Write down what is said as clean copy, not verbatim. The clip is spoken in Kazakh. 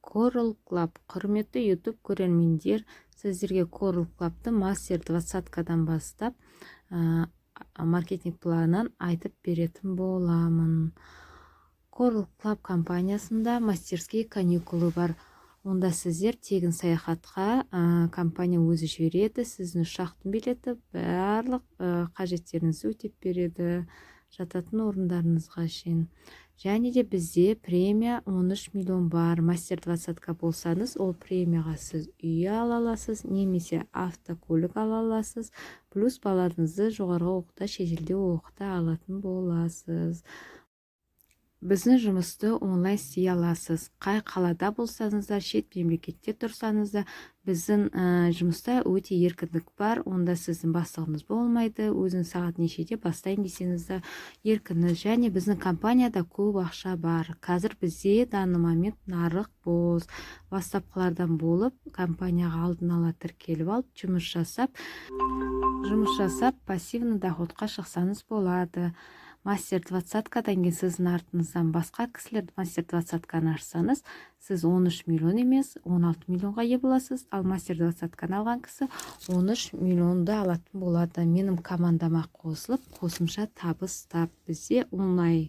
Coral Club. Құрметті YouTube көрермендер, сіздерге Coral Club'ты мастер 20-дан бастап маркетинг планын айтып беретін боламын. Coral Club компаниясында мастерский каникулы бар. Онда сіздер тегін саяхатқа компания өзі жібереді, сіздің ұшақтың билеті, барлық қажеттеріңізді өтеп береді, жататын орындарыңызға шейін. Және де бізде премия 13 миллион бар. Мастер 20-ка болсаңыз, ол премияға сіз үй ала аласыз, немесе автокөлік ала аласыз, плюс балаңызды жоғарғы оқуда, шетелде оқыта алатын боласыз. Біздің жұмысты онлайн істей аласыз. Қай қалада болсаңыз да, шет мемлекетте тұрсаңыз да, біздің жұмыста өте еркіндік бар. Онда сіздің бастығыңыз болмайды. Өзің сағат нешеде бастайын десеңіз де еркініз. Және біздің компанияда көп ақша бар. Қазір бізде данный момент нарық бос. Бастапқылардан болып, компанияға алдын ала тіркеліп алып, жұмыс жасап, пассивный доходқа шықсаңыз болады. Мастер 20-кадан кейін сіздің артыңыздан басқа кісілер мастер 20-каны ашсаңыз, сіз 13 миллион емес, 16 миллионға ие боласыз, ал мастер 20-каны алған кісі 13 миллионды алатын болады. Менің командама қосылып, қосымша табыс тап. Бізде онлайн